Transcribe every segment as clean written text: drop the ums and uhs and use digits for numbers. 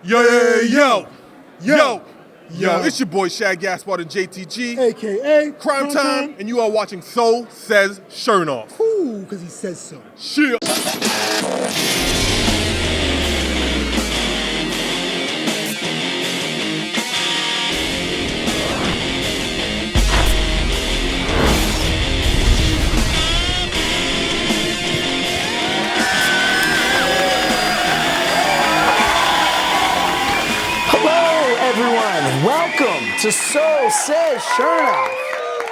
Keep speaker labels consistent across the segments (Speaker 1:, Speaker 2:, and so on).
Speaker 1: Yo, it's your boy Shag Gaspard and JTG,
Speaker 2: a.k.a.
Speaker 1: Crime Time, and you are watching So Says Shernoff.
Speaker 2: Cool, because he says so.
Speaker 1: Shit.
Speaker 3: Welcome to So Says Shernoff.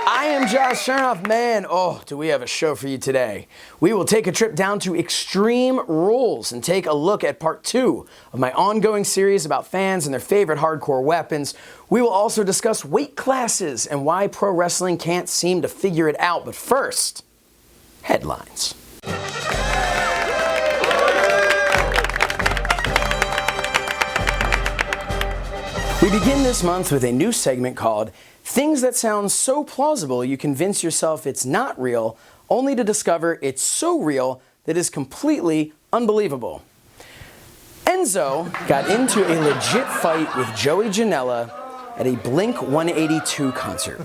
Speaker 3: I am Josh Shernoff. Man, do we have a show for you today. We will take a trip down to Extreme Rules and take a look at part 2 of my ongoing series about fans and their favorite hardcore weapons. We will also discuss weight classes and why pro wrestling can't seem to figure it out. But first, headlines. We begin this month with a new segment called Things That Sound So Plausible You Convince Yourself It's Not Real, only to discover it's so real that it's completely unbelievable. Enzo got into a legit fight with Joey Janela at a Blink-182 concert.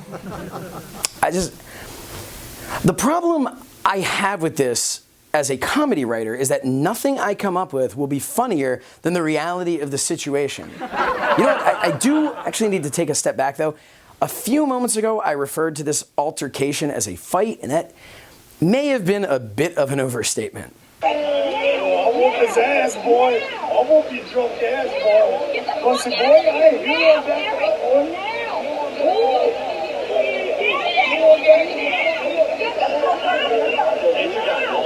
Speaker 3: The problem I have with this as a comedy writer is that nothing I come up with will be funnier than the reality of the situation. You know what? I do actually need to take a step back, though. A few moments ago, I referred to this altercation as a fight, and that may have been a bit of an overstatement.
Speaker 4: I whoop his ass, boy. I whoop your drunk ass, boy. But boy, I ain't you know that, boy.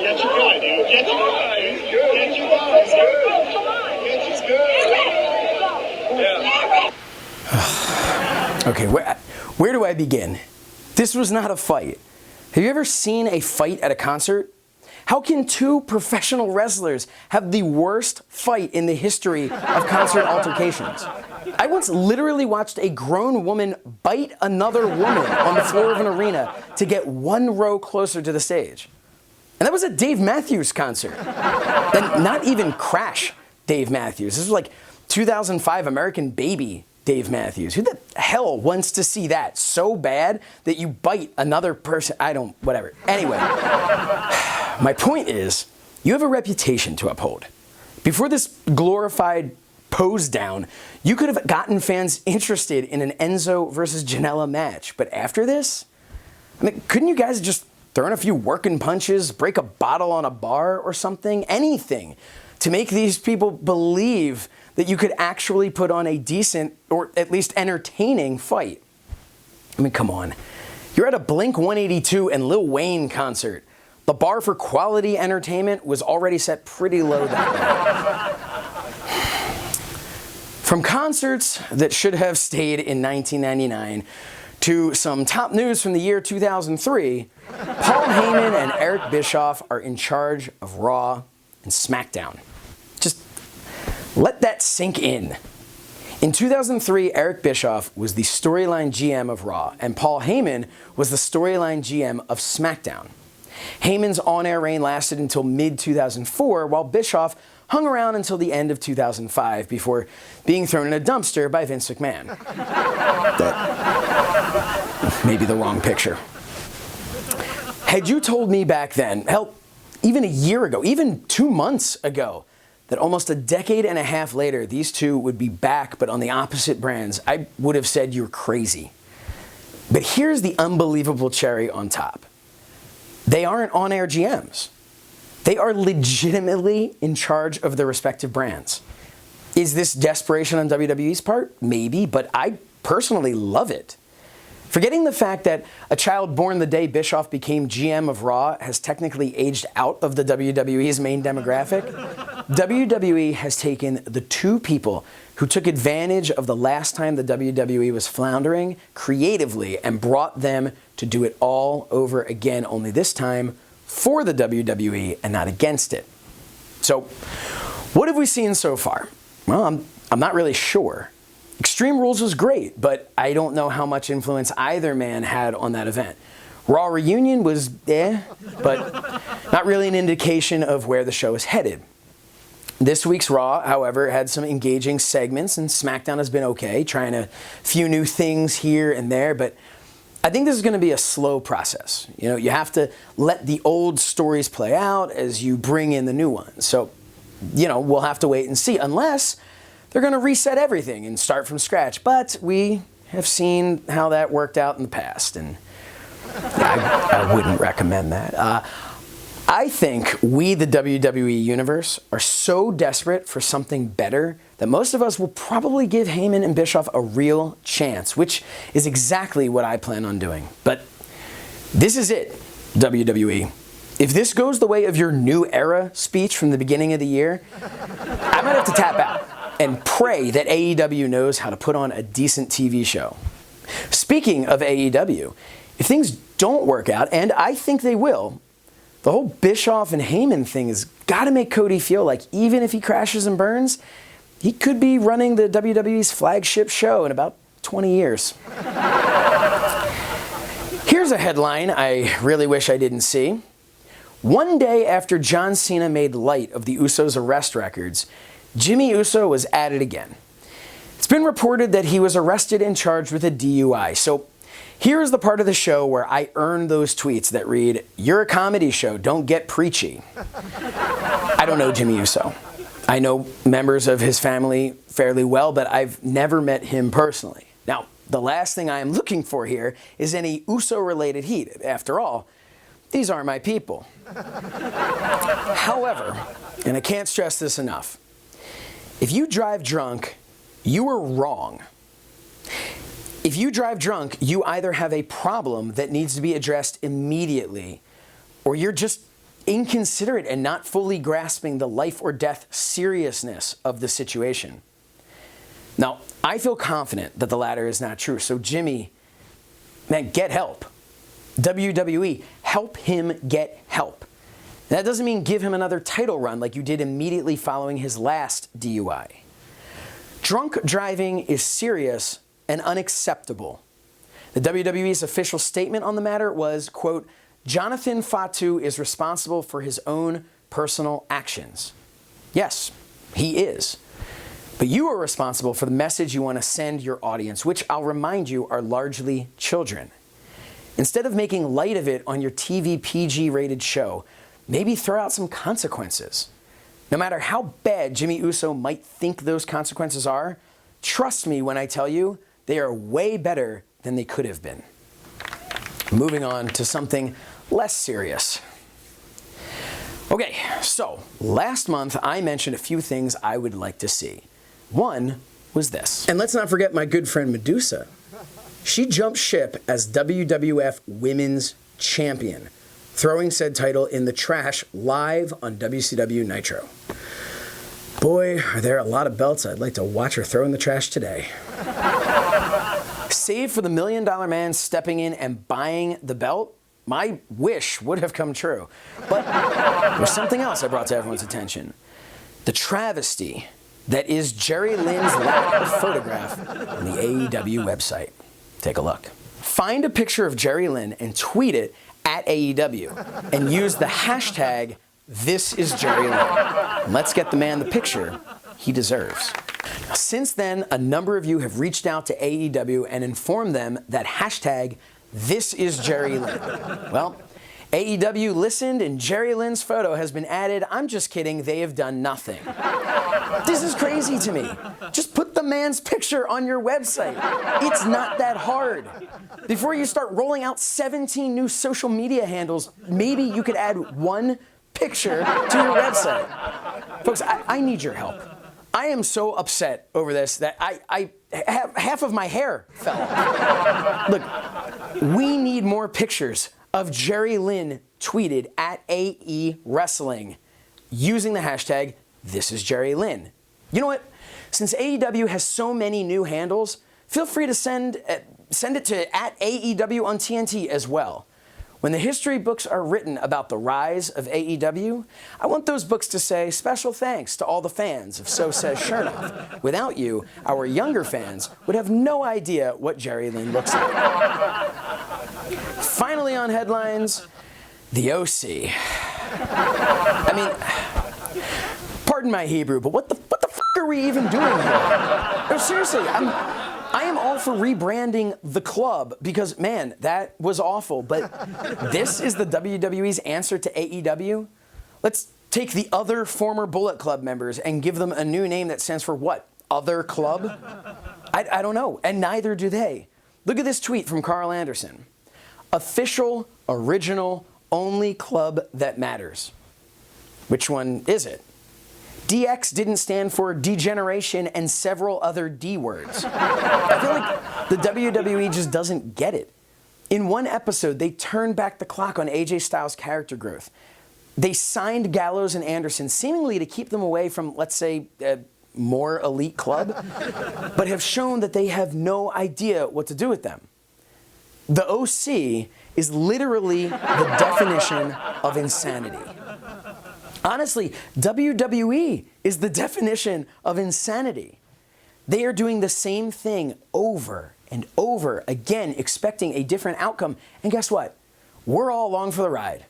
Speaker 4: Get your guy, dude. Get your guy. He's good. Get your guy. He's good. Come on. Get his good. Yeah.
Speaker 3: Okay, where do I begin? This was not a fight. Have you ever seen a fight at a concert? How can two professional wrestlers have the worst fight in the history of concert altercations? I once literally watched a grown woman bite another woman on the floor of an arena to get one row closer to the stage. And that was a Dave Matthews concert. And not even Crash Dave Matthews. This was like 2005 American Baby Dave Matthews. Who the hell wants to see that so bad that you bite another person? Whatever. Anyway, my point is, you have a reputation to uphold. Before this glorified pose down, you could have gotten fans interested in an Enzo versus Janela match. But after this, couldn't you guys just throw in a few working punches, break a bottle on a bar or something? Anything to make these people believe that you could actually put on a decent or at least entertaining fight. Come on. You're at a Blink-182 and Lil Wayne concert. The bar for quality entertainment was already set pretty low that night. From concerts that should have stayed in 1999 to some top news from the year 2003, Paul Heyman and Eric Bischoff are in charge of Raw and SmackDown. Just let that sink in. In 2003, Eric Bischoff was the storyline GM of Raw, and Paul Heyman was the storyline GM of SmackDown. Heyman's on-air reign lasted until mid-2004, while Bischoff hung around until the end of 2005 before being thrown in a dumpster by Vince McMahon. That may be the wrong picture. Had you told me back then, hell, even a year ago, even 2 months ago, that almost a decade and a half later, these two would be back, but on the opposite brands, I would have said you're crazy. But here's the unbelievable cherry on top. They aren't on-air GMs. They are legitimately in charge of their respective brands. Is this desperation on WWE's part? Maybe, but I personally love it. Forgetting the fact that a child born the day Bischoff became GM of Raw has technically aged out of the WWE's main demographic, WWE has taken the two people who took advantage of the last time the WWE was floundering creatively and brought them to do it all over again, only this time for the WWE and not against it. So, what have we seen so far? Well, I'm not really sure. Extreme Rules was great, but I don't know how much influence either man had on that event. Raw Reunion was but not really an indication of where the show is headed. This week's Raw, however, had some engaging segments, and SmackDown has been okay, trying a few new things here and there, but I think this is going to be a slow process. You know, you have to let the old stories play out as you bring in the new ones. So, you know, we'll have to wait and see, unless they're going to reset everything and start from scratch. But we have seen how that worked out in the past, and I wouldn't recommend that. I think we, the WWE Universe, are so desperate for something better that most of us will probably give Heyman and Bischoff a real chance, which is exactly what I plan on doing. But this is it, WWE. If this goes the way of your new era speech from the beginning of the year, I might have to tap out and pray that AEW knows how to put on a decent TV show. Speaking of AEW, if things don't work out, and I think they will, the whole Bischoff and Heyman thing has got to make Cody feel like even if he crashes and burns, he could be running the WWE's flagship show in about 20 years. Here's a headline I really wish I didn't see. One day after John Cena made light of the Usos' arrest records, Jimmy Uso was at it again. It's been reported that he was arrested and charged with a DUI, so here is the part of the show where I earn those tweets that read, "You're a comedy show, don't get preachy." I don't know Jimmy Uso. I know members of his family fairly well, but I've never met him personally. Now, the last thing I am looking for here is any Uso-related heat. After all, these aren't my people. However, and I can't stress this enough, if you drive drunk, you are wrong. If you drive drunk, you either have a problem that needs to be addressed immediately, or you're just inconsiderate and not fully grasping the life or death seriousness of the situation. Now, I feel confident that the latter is not true, so Jimmy, man, get help. WWE, help him get help. That doesn't mean give him another title run like you did immediately following his last DUI. Drunk driving is serious and unacceptable. The WWE's official statement on the matter was, quote, "Jonathan Fatu is responsible for his own personal actions." Yes, he is. But you are responsible for the message you want to send your audience, which I'll remind you are largely children. Instead of making light of it on your TV PG-rated show, maybe throw out some consequences. No matter how bad Jimmy Uso might think those consequences are, trust me when I tell you, they are way better than they could have been. Moving on to something less serious. Okay, so last month I mentioned a few things I would like to see. One was this. And let's not forget my good friend Medusa. She jumped ship as WWF Women's Champion, throwing said title in the trash live on WCW Nitro. Boy, are there a lot of belts I'd like to watch her throw in the trash today. Save for the $1 Million Man stepping in and buying the belt, my wish would have come true. But there's something else I brought to everyone's attention. The travesty that is Jerry Lynn's lack of photograph on the AEW website. Take a look. Find a picture of Jerry Lynn and tweet it at AEW and use the hashtag #ThisIsJerryLynn. Let's get the man the picture he deserves. Now, since then, a number of you have reached out to AEW and informed them that hashtag #ThisIsJerryLynn. Well, AEW listened and Jerry Lynn's photo has been added. I'm just kidding, they have done nothing. This is crazy to me. Just put the man's picture on your website. It's not that hard. Before you start rolling out 17 new social media handles, maybe you could add one picture to your website. Folks, I need your help. I am so upset over this that half of my hair fell off. Look, we need more pictures of Jerry Lynn tweeted at AE Wrestling using the hashtag #ThisIsJerryLynn. You know what? Since AEW has so many new handles, feel free to send it to at AEW on TNT as well. When the history books are written about the rise of AEW, I want those books to say special thanks to all the fans of So Says Shernoff. Without you, our younger fans would have no idea what Jerry Lynn looks like. Finally on headlines, the OC. I mean, pardon my Hebrew, but what the fuck are we even doing here? No, seriously, I am all for rebranding the club because, man, that was awful. But this is the WWE's answer to AEW? Let's take the other former Bullet Club members and give them a new name that stands for what? Other Club? I don't know, and neither do they. Look at this tweet from Carl Anderson. Official, original, only club that matters. Which one is it? DX didn't stand for degeneration and several other D words. I feel like the WWE just doesn't get it. In one episode, they turned back the clock on AJ Styles' character growth. They signed Gallows and Anderson seemingly to keep them away from, let's say, a more elite club, but have shown that they have no idea what to do with them. The OC is literally the definition of insanity. Honestly, WWE is the definition of insanity. They are doing the same thing over and over again, expecting a different outcome. And guess what? We're all along for the ride.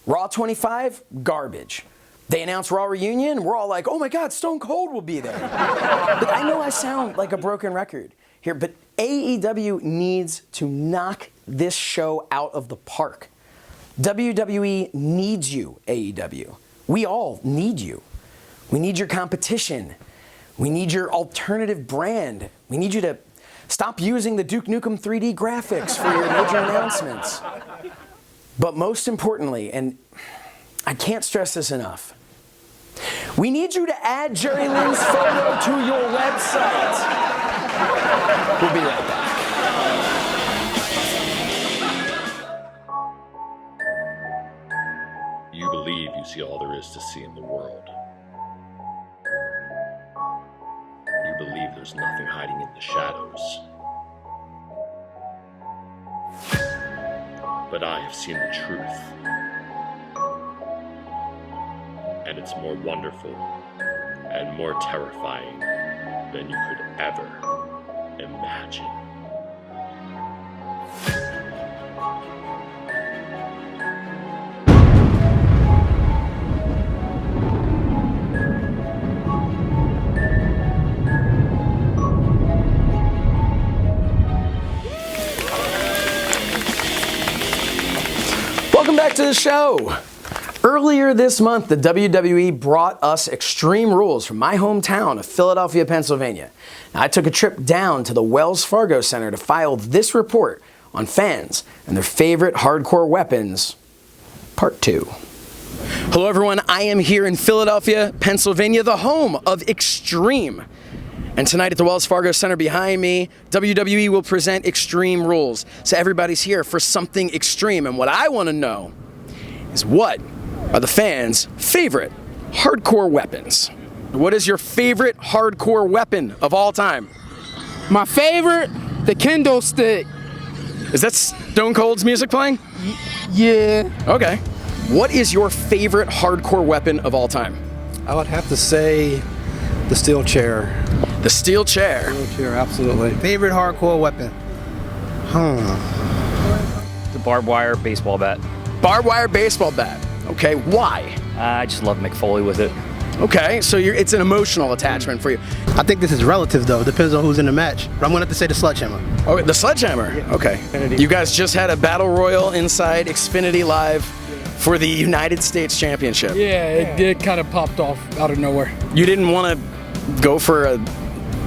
Speaker 3: Raw 25, garbage. They announce Raw Reunion, we're all like, oh my God, Stone Cold will be there. But I know I sound like a broken record here, but AEW needs to knock this show out of the park. WWE needs you, AEW. We all need you. We need your competition. We need your alternative brand. We need you to stop using the Duke Nukem 3D graphics for your major announcements. But most importantly, and I can't stress this enough, we need you to add Jerry Lynn's photo to your website. We'll be right back.
Speaker 2: You believe you see all there is to see in the world. You believe there's nothing hiding in the shadows. But I have seen the truth. And it's more wonderful and more terrifying than you could ever imagine.
Speaker 3: Welcome back to the show. Earlier this month, the WWE brought us Extreme Rules from my hometown of Philadelphia, Pennsylvania. Now, I took a trip down to the Wells Fargo Center to file this report on fans and their favorite hardcore weapons, Part 2. Hello everyone, I am here in Philadelphia, Pennsylvania, the home of Extreme. And tonight at the Wells Fargo Center behind me, WWE will present Extreme Rules. So everybody's here for something extreme. And what I want to know is, what are the fans' favorite hardcore weapons? What is your favorite hardcore weapon of all time?
Speaker 5: My favorite, the kendo stick.
Speaker 3: Is that Stone Cold's music playing?
Speaker 5: Yeah.
Speaker 3: Okay. What is your favorite hardcore weapon of all time?
Speaker 6: I would have to say the steel chair.
Speaker 3: The steel chair.
Speaker 6: Steel chair, absolutely.
Speaker 5: Favorite hardcore weapon?
Speaker 7: The barbed wire baseball bat.
Speaker 3: Barbed wire baseball bat. Okay, why?
Speaker 7: I just love Mick Foley with it.
Speaker 3: Okay, so it's an emotional attachment for you.
Speaker 6: I think this is relative, though. Depends on who's in the match. But I'm going to have to say the sledgehammer.
Speaker 3: Oh, the sledgehammer. Okay. You guys just had a battle royal inside Xfinity Live for the United States Championship.
Speaker 5: Yeah, it kind of popped off out of nowhere.
Speaker 3: You didn't want to go for a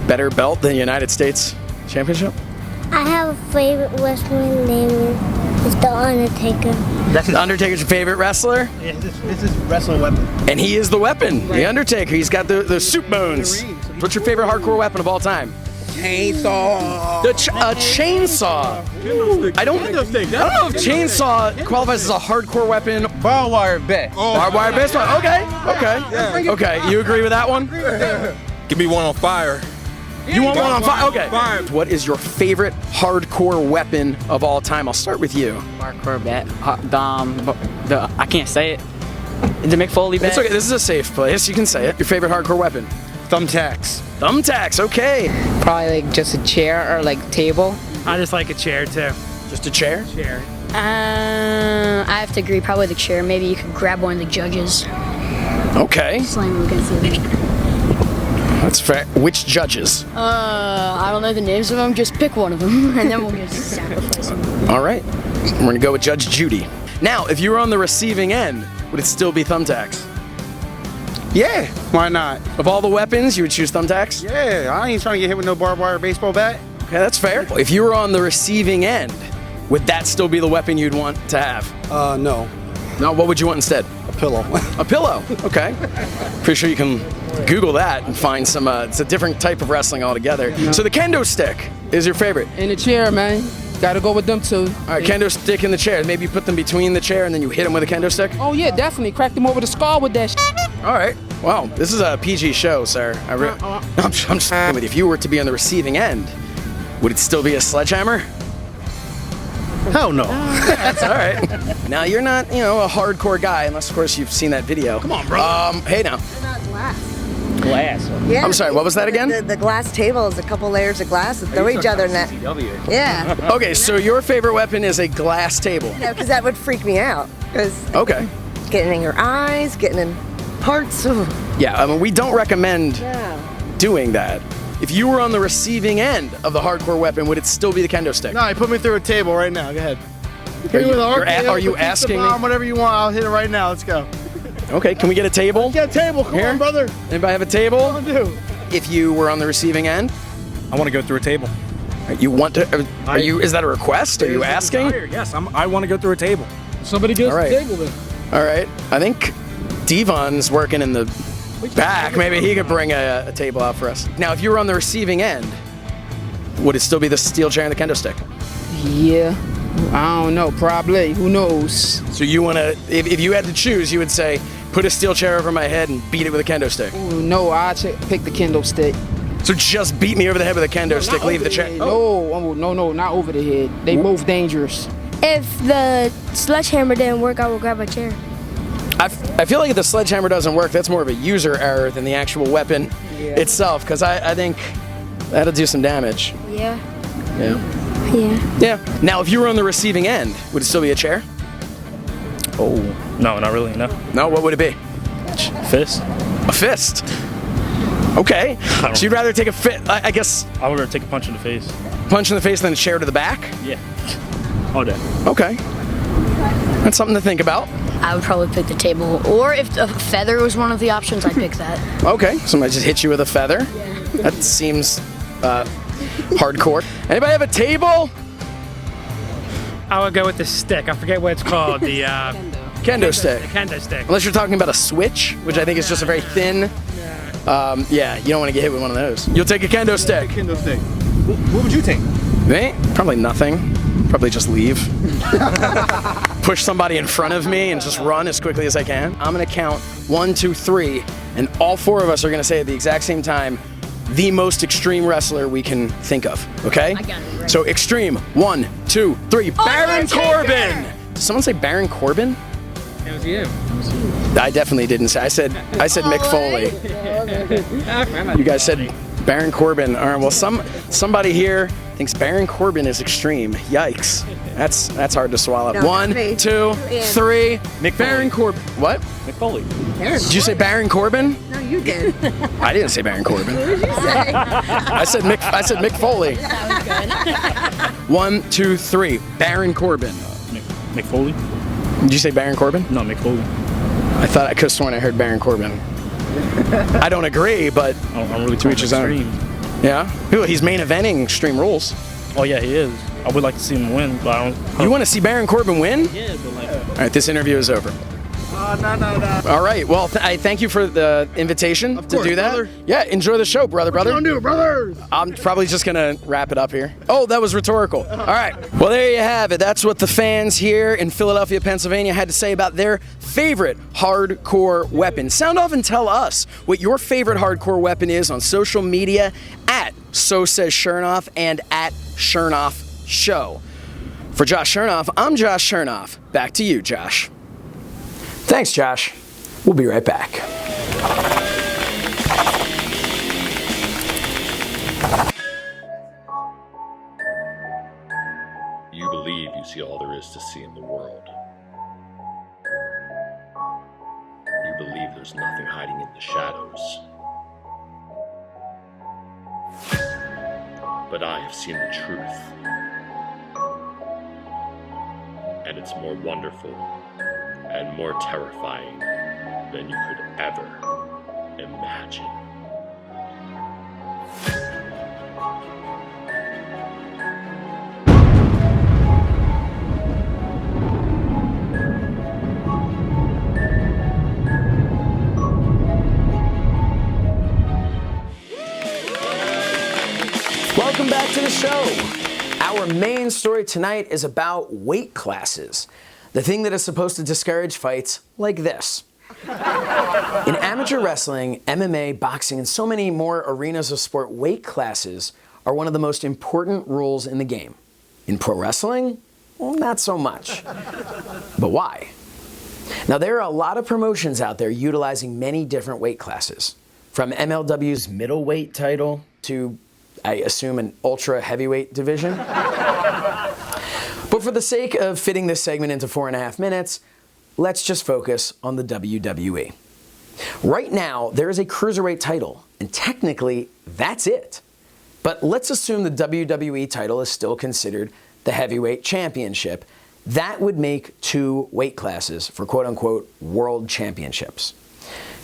Speaker 3: better belt than United States Championship?
Speaker 8: I have a favorite wrestler name is The Undertaker.
Speaker 3: That's Undertaker's favorite wrestler?
Speaker 6: Yeah, this is wrestling weapon.
Speaker 3: And he is the weapon, The Undertaker. He's got the soup bones. What's your favorite hardcore weapon of all time?
Speaker 5: Chainsaw.
Speaker 3: A chainsaw. I don't know if chainsaw qualifies as a hardcore weapon.
Speaker 5: Barbed wire bat.
Speaker 3: Barbed wire baseball. Okay. You agree with that one?
Speaker 1: Give me one on fire.
Speaker 3: You want one on fire? Okay. What is your favorite hardcore weapon of all time? I'll start with you.
Speaker 7: Hardcore bat. I can't say it. The Mick Foley bat.
Speaker 3: It's okay. This is a safe place. You can say it. Your favorite hardcore weapon?
Speaker 5: Thumbtacks.
Speaker 3: Thumbtacks. Okay.
Speaker 9: Probably like just a chair or like table.
Speaker 10: I just like a chair too.
Speaker 3: Just a chair?
Speaker 10: Chair.
Speaker 11: I have to agree, probably the chair. Maybe you could grab one of the judges.
Speaker 3: Okay,
Speaker 10: Slam him against the wall.
Speaker 3: that's fair. Which judges?
Speaker 10: I don't know the names of them. Just pick one of them, and then we'll just sacrifice them.
Speaker 3: All right, we're gonna go with Judge Judy. Now, if you were on the receiving end, would it still be thumbtacks?
Speaker 6: Yeah, why not?
Speaker 3: Of all the weapons, you would choose thumbtacks?
Speaker 6: Yeah, I ain't trying to get hit with no barbed wire baseball bat.
Speaker 3: Okay, that's fair. If you were on the receiving end, would that still be the weapon you'd want to have?
Speaker 6: No.
Speaker 3: No, what would you want instead?
Speaker 6: A pillow.
Speaker 3: A pillow, okay. Pretty sure you can Google that and find some, it's a different type of wrestling altogether. So the kendo stick is your favorite.
Speaker 5: In the chair, man. Gotta go with them too.
Speaker 3: All right, kendo stick in the chair. Maybe you put them between the chair and then you hit them with a kendo stick?
Speaker 5: Oh yeah, definitely. Crack them over the skull with that
Speaker 3: All right. Wow, this is a PG show, sir. I'm just with you. If you were to be on the receiving end, would it still be a sledgehammer?
Speaker 6: Hell no.
Speaker 3: That's all right. Now, you're not, a hardcore guy, unless, of course, you've seen that video.
Speaker 6: Come on, bro.
Speaker 3: Hey, now.
Speaker 7: Glass.
Speaker 11: Yeah,
Speaker 3: I'm sorry, what was that again?
Speaker 11: The glass table is a couple layers of glass that throw each other in that. Yeah.
Speaker 3: Okay, so your favorite weapon is a glass table.
Speaker 11: Yeah, because that would freak me out. Because
Speaker 3: Okay.
Speaker 11: getting in your eyes, getting in parts. Ooh.
Speaker 3: Yeah, I mean, we don't recommend
Speaker 11: Yeah.
Speaker 3: doing that. If you were on the receiving end of the hardcore weapon, would it still be the kendo stick?
Speaker 6: No, you put me through a table right now. Go ahead.
Speaker 3: Are you asking me?
Speaker 6: Whatever you want, I'll hit it right now. Let's go.
Speaker 3: Okay, can we get a table?
Speaker 6: Get a table. Come
Speaker 3: Here?
Speaker 6: on, brother.
Speaker 3: Anybody have a table?
Speaker 6: Come on, dude.
Speaker 3: If you were on the receiving end,
Speaker 12: I want to go through a table.
Speaker 3: you want to? Are you? Is that a request? Are you asking?
Speaker 12: Yes, I want to go through a table.
Speaker 5: Somebody get us
Speaker 3: All right.
Speaker 5: the table then.
Speaker 3: All right. I think Devon's working in the back. Maybe he could bring a table out for us. Now, if you were on the receiving end, would it still be the steel chair and the kendo stick?
Speaker 5: Yeah. I don't know. Probably. Who knows?
Speaker 3: So you want to? If you had to choose, you would say, put a steel chair over my head and beat it with a kendo stick.
Speaker 5: Ooh, no, I pick the kendo stick.
Speaker 3: So just beat me over the head with a kendo stick. Leave the chair.
Speaker 5: No, not over the head. They both dangerous.
Speaker 8: If the sledgehammer didn't work, I would grab a chair.
Speaker 3: I feel like if the sledgehammer doesn't work, that's more of a user error than the actual weapon itself, because I think that'll do some damage.
Speaker 8: Yeah.
Speaker 3: Yeah.
Speaker 8: Yeah.
Speaker 3: Yeah. Now, if you were on the receiving end, would it still be a chair?
Speaker 12: Oh, no, not really, no.
Speaker 3: No, what would it be?
Speaker 12: Fist?
Speaker 3: A fist. Okay. So you'd rather take a fist, I guess.
Speaker 12: I would rather take a punch in the face.
Speaker 3: Punch in the face than a chair to the back?
Speaker 12: Yeah. All day.
Speaker 3: Okay. That's something to think about.
Speaker 10: I would probably pick the table, or if a feather was one of the options, I'd pick that.
Speaker 3: Okay. Somebody just hit you with a feather. That seems hardcore. Anybody have a table?
Speaker 13: I would go with the stick. I forget what it's called. The
Speaker 3: Kendo stick.
Speaker 13: The kendo stick.
Speaker 3: Unless you're talking about a switch, which I think is just a very thin. Yeah, you don't want to get hit with one of those. You'll take a kendo stick.
Speaker 6: Kendo stick. What would you take?
Speaker 3: Me? Probably nothing. Probably just leave. Push somebody in front of me and just run as quickly as I can. I'm gonna count 1, 2, 3, and all four of us are gonna say at the exact same time, the most extreme wrestler we can think of, okay?
Speaker 10: I got it right.
Speaker 3: So extreme, 1, 2, 3, Baron Corbin! Did someone say Baron Corbin?
Speaker 13: It was you.
Speaker 3: I definitely didn't say. I said Mick Foley. You guys said Baron Corbin. All right. Well, somebody here thinks Baron Corbin is extreme. Yikes. That's hard to swallow.
Speaker 11: No,
Speaker 3: 1,
Speaker 11: me.
Speaker 3: 2, 3. Baron Corbin. What?
Speaker 12: Mick Foley.
Speaker 3: Did you say Baron Corbin?
Speaker 11: No, you did.
Speaker 3: I didn't say Baron Corbin.
Speaker 11: What did you say?
Speaker 3: I said Mick Foley.
Speaker 10: That was good.
Speaker 3: 1, 2, 3. Baron Corbin.
Speaker 12: Mick Foley?
Speaker 3: Did you say Baron Corbin?
Speaker 12: No, Mick Foley.
Speaker 3: I thought I could have sworn I heard Baron Corbin. I don't agree, but
Speaker 12: I'm really
Speaker 3: to each his own.
Speaker 12: extreme.
Speaker 3: Yeah? Ooh, he's main eventing Extreme Rules.
Speaker 12: Oh yeah, he is. I would like to see him win, but I don't.
Speaker 3: You want to see Baron Corbin win?
Speaker 12: Yeah, but like.
Speaker 3: All right, this interview is over.
Speaker 6: No.
Speaker 3: All right, well, I thank you for the invitation to do that.
Speaker 6: brother.
Speaker 3: Yeah, enjoy the show, brother.
Speaker 6: What you gonna do, brothers?
Speaker 3: I'm probably just gonna wrap it up here. Oh, that was rhetorical. All right. Well, there you have it. That's what the fans here in Philadelphia, Pennsylvania had to say about their favorite hardcore weapon. Sound off and tell us what your favorite hardcore weapon is on social media at So Says Shernoff and at Shernoff Show. For Josh Shernoff, I'm Josh Shernoff. Back to you, Josh. Thanks, Josh. We'll be right back.
Speaker 2: You believe you see all there is to see in the world. You believe there's nothing hiding in the shadows. But I have seen the truth. And it's more wonderful and more terrifying than you could ever imagine.
Speaker 3: Welcome back to the show. Our main story tonight is about weight classes, the thing that is supposed to discourage fights like this. In amateur wrestling, MMA, boxing, and so many more arenas of sport, weight classes are one of the most important rules in the game. In pro wrestling, well, not so much. But why? Now, there are a lot of promotions out there utilizing many different weight classes, from MLW's middleweight title to, I assume, an ultra heavyweight division. But for the sake of fitting this segment into 4.5 minutes, let's just focus on the WWE. Right now, there is a cruiserweight title, and technically, that's it. But let's assume the WWE title is still considered the heavyweight championship. That would make 2 weight classes for quote-unquote world championships.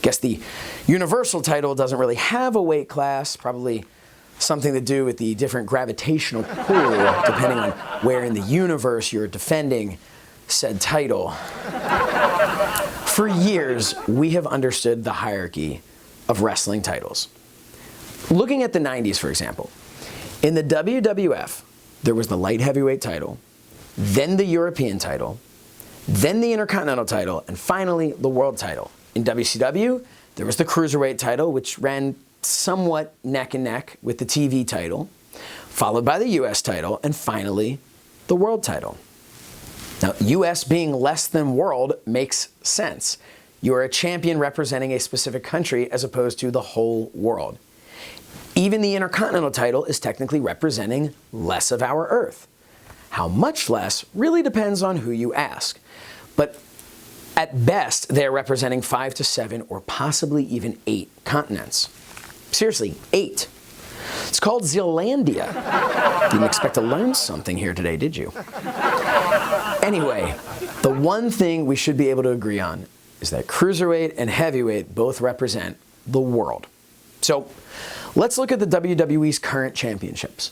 Speaker 3: Guess the Universal title doesn't really have a weight class, probably something to do with the different gravitational pull depending on where in the universe you're defending said title. For years, we have understood the hierarchy of wrestling titles. Looking at the 90s, for example, in the WWF, there was the light heavyweight title, then the European title, then the Intercontinental title, and finally the world title. In WCW, there was the cruiserweight title, which ran somewhat neck and neck with the TV title, followed by the US title, and finally the world title. Now, US being less than world makes sense. You are a champion representing a specific country as opposed to the whole world. Even the Intercontinental title is technically representing less of our Earth. How much less really depends on who you ask. But at best, they're representing 5 to 7 or possibly even 8 continents. Seriously, 8. It's called Zealandia. Didn't expect to learn something here today, did you? Anyway, the one thing we should be able to agree on is that cruiserweight and heavyweight both represent the world. So let's look at the WWE's current championships.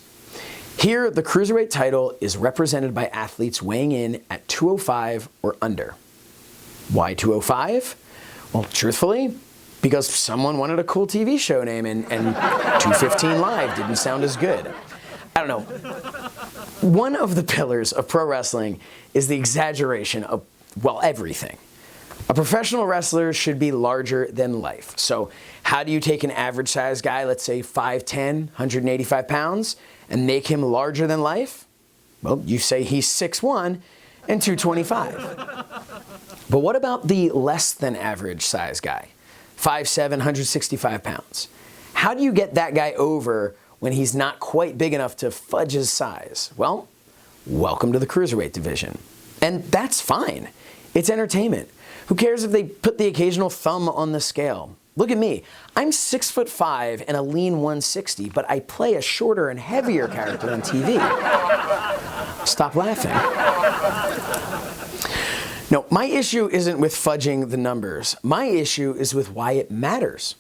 Speaker 3: Here, the cruiserweight title is represented by athletes weighing in at 205 or under. Why 205? Well, truthfully, because someone wanted a cool TV show name and 215 Live didn't sound as good. I don't know. One of the pillars of pro wrestling is the exaggeration of, well, everything. A professional wrestler should be larger than life. So how do you take an average size guy, let's say 5'10", 185 pounds, and make him larger than life? Well, you say he's 6'1" and 225. But what about the less than average size guy? 5'7", 165 pounds. How do you get that guy over when he's not quite big enough to fudge his size? Well, welcome to the cruiserweight division. And that's fine. It's entertainment. Who cares if they put the occasional thumb on the scale? Look at me. I'm 6'5" and a lean 160, but I play a shorter and heavier character on TV. Stop laughing. No, my issue isn't with fudging the numbers. My issue is with why it matters.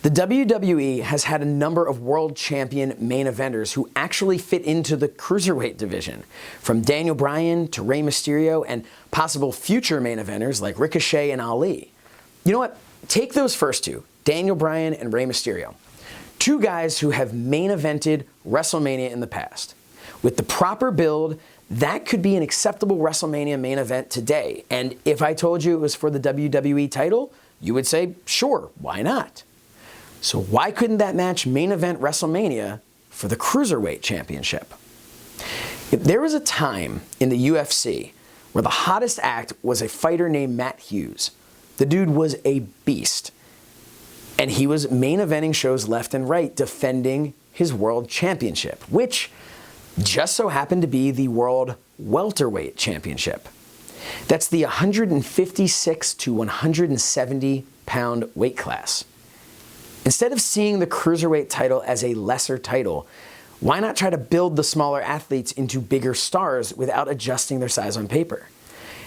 Speaker 3: The WWE has had a number of world champion main eventers who actually fit into the cruiserweight division, from Daniel Bryan to Rey Mysterio and possible future main eventers like Ricochet and Ali. You know what? Take those first two, Daniel Bryan and Rey Mysterio. Two guys who have main evented WrestleMania in the past. With the proper build, that could be an acceptable WrestleMania main event today. And if I told you it was for the WWE title, you would say, sure, why not? So why couldn't that match main event WrestleMania for the Cruiserweight Championship? There was a time in the UFC where the hottest act was a fighter named Matt Hughes. The dude was a beast. And he was main eventing shows left and right defending his world championship, which just so happened to be the World Welterweight Championship. That's the 156 to 170 pound weight class. Instead of seeing the cruiserweight title as a lesser title, why not try to build the smaller athletes into bigger stars without adjusting their size on paper?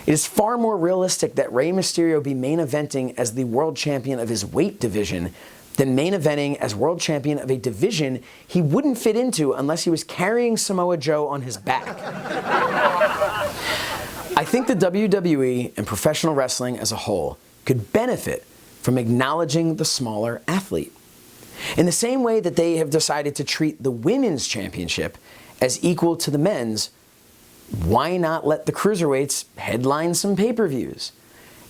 Speaker 3: It is far more realistic that Rey Mysterio be main eventing as the world champion of his weight division than main eventing as world champion of a division he wouldn't fit into unless he was carrying Samoa Joe on his back. I think the WWE and professional wrestling as a whole could benefit from acknowledging the smaller athlete. In the same way that they have decided to treat the women's championship as equal to the men's, why not let the cruiserweights headline some pay-per-views?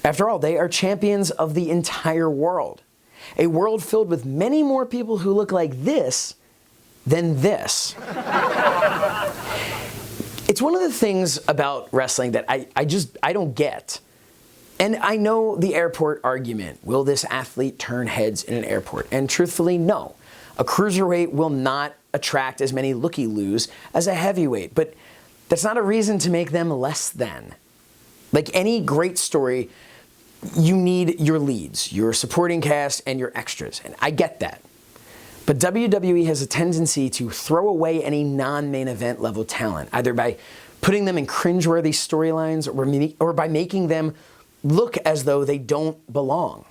Speaker 3: After all, they are champions of the entire world. A world filled with many more people who look like this than this. It's one of the things about wrestling that I don't get. And I know the airport argument. Will this athlete turn heads in an airport? And truthfully, no. A cruiserweight will not attract as many looky-loos as a heavyweight, but that's not a reason to make them less than. Like any great story, you need your leads, your supporting cast, and your extras, and I get that. But WWE has a tendency to throw away any non-main event level talent, either by putting them in cringeworthy storylines or by making them look as though they don't belong.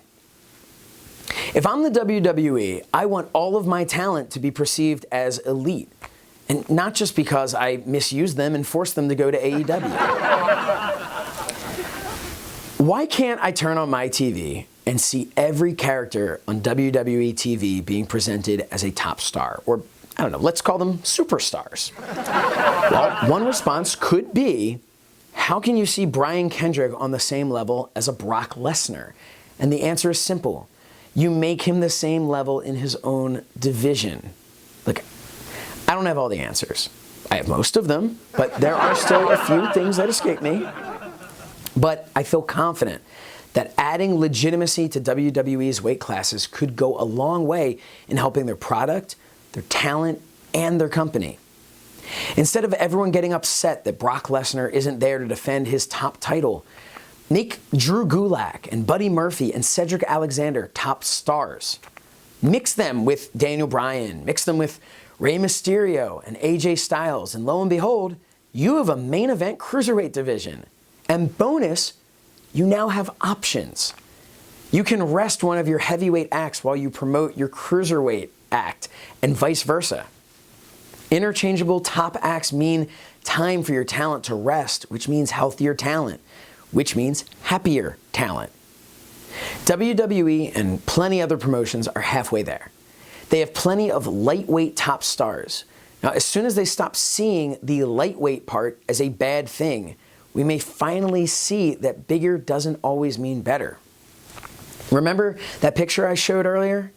Speaker 3: If I'm the WWE, I want all of my talent to be perceived as elite, and not just because I misused them and forced them to go to AEW. Why can't I turn on my TV and see every character on WWE TV being presented as a top star? Or, I don't know, let's call them superstars. Well, one response could be, how can you see Brian Kendrick on the same level as a Brock Lesnar? And the answer is simple. You make him the same level in his own division. Look, I don't have all the answers. I have most of them, but there are still a few things that escape me. But I feel confident that adding legitimacy to WWE's weight classes could go a long way in helping their product, their talent, and their company. Instead of everyone getting upset that Brock Lesnar isn't there to defend his top title, make Drew Gulak and Buddy Murphy and Cedric Alexander top stars. Mix them with Daniel Bryan, mix them with Rey Mysterio and AJ Styles, and lo and behold, you have a main event cruiserweight division. And bonus, you now have options. You can rest one of your heavyweight acts while you promote your cruiserweight act, and vice versa. Interchangeable top acts mean time for your talent to rest, which means healthier talent, which means happier talent. WWE and plenty other promotions are halfway there. They have plenty of lightweight top stars. Now, as soon as they stop seeing the lightweight part as a bad thing, we may finally see that bigger doesn't always mean better. Remember that picture I showed earlier?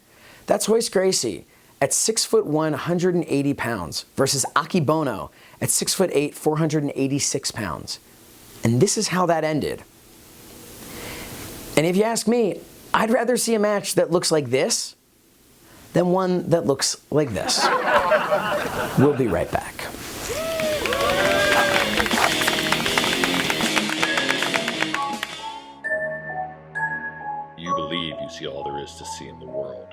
Speaker 3: That's Royce Gracie at 6'1", 180 pounds versus Aki Bono at 6'8", 486 pounds. And this is how that ended. And if you ask me, I'd rather see a match that looks like this than one that looks like this. We'll be right back.
Speaker 2: You believe you see all there is to see in the world.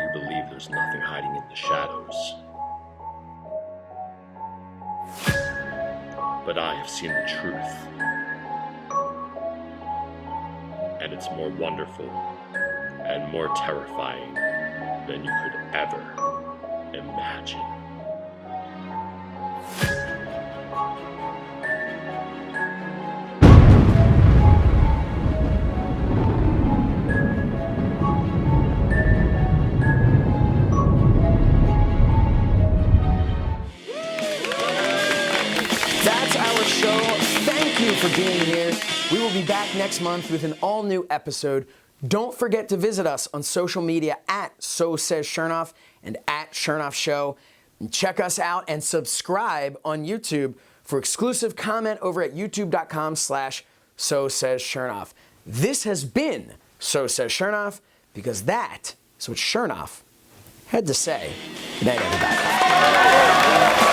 Speaker 2: You believe there's nothing hiding in the shadows. But I have seen the truth. And it's more wonderful and more terrifying than you could ever imagine.
Speaker 3: For being here. We will be back next month with an all-new episode. Don't forget to visit us on social media at So Says Shernoff and at Shernoff Show. And check us out and subscribe on YouTube for exclusive comment over at youtube.com/So Says Shernoff. This has been So Says Shernoff, because that is what Shernoff had to say. Good night, everybody.